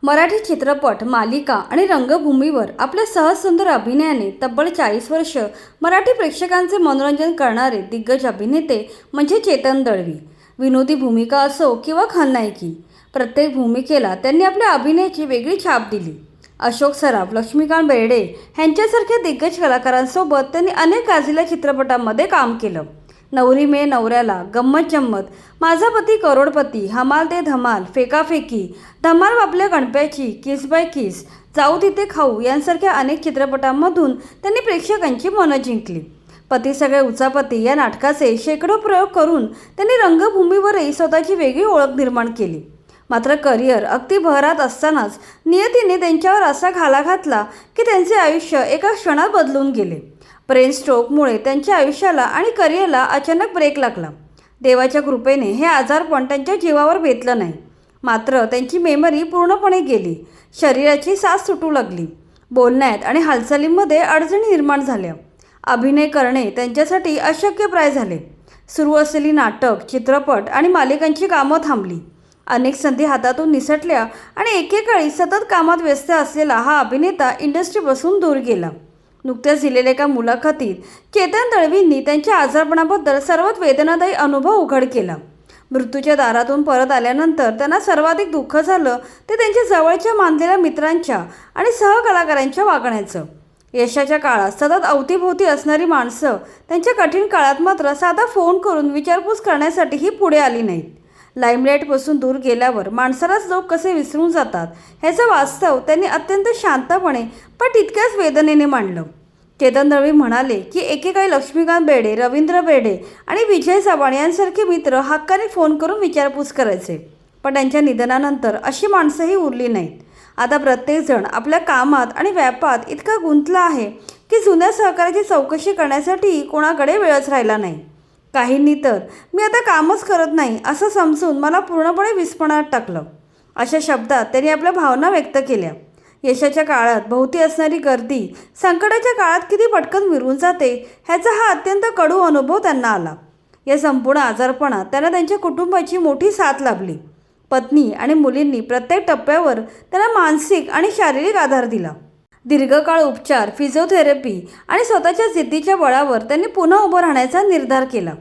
मराठी चित्रपट, मालिका आणि रंगभूमीवर आपल्या सहज सुंदर अभिनयाने तब्बल 40 वर्ष मराठी प्रेक्षकांचे मनोरंजन करणारे दिग्गज अभिनेते म्हणजे चेतन दळवी. विनोदी भूमिका असो किंवा खलनायकी, प्रत्येक भूमिकेला त्यांनी आपल्या अभिनयाची वेगळी छाप दिली. अशोक सराफ, लक्ष्मीकांत बेर्डे यांच्यासारख्या दिग्गज कलाकारांसोबत त्यांनी अनेक गाजलेल्या चित्रपटांमध्ये काम केलं. नवरी मिळे नवऱ्याला, गंमत जम्मत, माझा पती करोडपती, हमाल ते धमाल, फेकाफेकी, धमाल बापल्या गणप्याची, किस बाय किस, जाऊ तिथे खाऊ यांसारख्या अनेक चित्रपटांमधून त्यांनी प्रेक्षकांची मनं जिंकली. पती सगळे उचापती या नाटकाचे शेकडो प्रयोग करून त्यांनी रंगभूमीवरही स्वतःची वेगळी ओळख निर्माण केली. मात्र करिअर अगदी बहरात असतानाच नियतीने त्यांच्यावर असा घाला घातला की त्यांचे आयुष्य एका क्षणात बदलून गेले. ब्रेन स्ट्रोकमुळे त्यांच्या आयुष्याला आणि करिअरला अचानक ब्रेक लागला. देवाच्या कृपेने हे आजारपण त्यांच्या जीवावर बेतलं नाही, मात्र त्यांची मेमरी पूर्णपणे गेली. शरीराची साथ सुटू लागली. बोलण्यात आणि हालचालींमध्ये अडचणी निर्माण झाल्या. अभिनय करणे त्यांच्यासाठी अशक्यप्राय झाले. सुरू असलेली नाटक, चित्रपट आणि मालिकांची कामं थांबली. अनेक संधी हातातून निसटल्या आणि एकेकाळी सतत कामात व्यस्त असलेला हा अभिनेता इंडस्ट्रीपासून दूर गेला. नुकत्याच दिलेल्या एका मुलाखतीत चेतन दळवींनी त्यांच्या आजारपणाबद्दल सर्वात वेदनादायी अनुभव उघड केला. मृत्यूच्या दारातून परत आल्यानंतर त्यांना सर्वाधिक दुःख झालं ते त्यांच्या जवळच्या मानलेल्या मित्रांच्या आणि सहकलाकारांच्या वागण्याचं. यशाच्या काळात सतत अवतीभोवती असणारी माणसं त्यांच्या कठीण काळात मात्र साधा फोन करून विचारपूस करण्यासाठीही पुढे आली नाहीत. लाईमलाईटपासून दूर गेल्यावर माणसालाच लोक कसे विसरून जातात ह्याचं वास्तव त्यांनी अत्यंत शांतपणे पण तितक्याच वेदनेने मांडलं. चेतन दळवी म्हणाले की एकेकाळी लक्ष्मीकांत बेर्डे, रवींद्र बेर्डे आणि विजय चव्हाण यांसारखे मित्र हक्काने फोन करून विचारपूस करायचे, पण त्यांच्या निधनानंतर अशी माणसंही उरली नाहीत. आता प्रत्येकजण आपल्या कामात आणि व्यापात इतका गुंतला आहे की जुन्या सहकार्याची चौकशी करण्यासाठी कोणाकडे वेळच राहिला नाही. काहींनी तर मी आता कामच करत नाही असं समजून मला पूर्णपणे विस्मरणात टाकलं, अशा शब्दात त्यांनी आपल्या भावना व्यक्त केल्या. यशाच्या काळात भोवती असणारी गर्दी संकटाच्या काळात किती पटकन विरून जाते ह्याचा हा अत्यंत कडू अनुभव त्यांना आला. या संपूर्ण आजारपणात त्यांना त्यांच्या कुटुंबाची मोठी साथ लाभली. पत्नी आणि मुलींनी प्रत्येक टप्प्यावर त्यांना मानसिक आणि शारीरिक आधार दिला. दीर्घकाळ उपचार, फिजिओथेरपी आणि स्वतःच्या जिद्दीच्या बळावर त्यांनी पुन्हा उभं राहण्याचा निर्धार केला.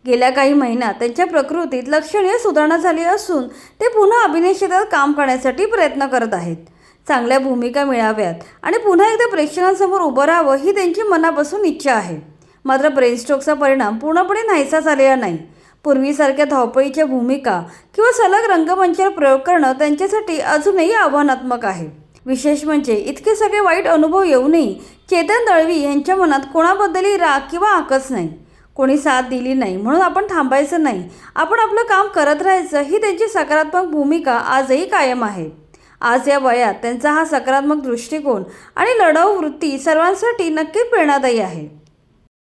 गेल्या काही महिन्यात त्यांच्या प्रकृतीत लक्षणीय सुधारणा झाली असून ते पुन्हा अभिनय क्षेत्रात काम करण्यासाठी प्रयत्न करत आहेत. चांगल्या भूमिका मिळाव्यात आणि पुन्हा एकदा प्रेक्षकांसमोर उभं राहावं ही त्यांची मनापासून इच्छा आहे. मात्र ब्रेन स्ट्रोकचा परिणाम पूर्णपणे नाहीसा झालेला नाही. पूर्वीसारख्या धावपळीच्या भूमिका किंवा सलग रंगमंचावर प्रयोग करणं त्यांच्यासाठी अजूनही आव्हानात्मक आहे. विशेष म्हणजे इतके सगळे वाईट अनुभव येऊनही चेतन दळवी यांच्या मनात कोणाबद्दलही राग किंवा आकच नाही. कोणी साथ दिली नाही म्हणून आपण थांबायचं नाही, आपण आपलं काम करत राहायचं ही त्यांची सकारात्मक भूमिका आजही कायम आहे. आज या वयात त्यांचा हा सकारात्मक दृष्टिकोन आणि लढाऊ वृत्ती सर्वांसाठी नक्की प्रेरणादायी आहे.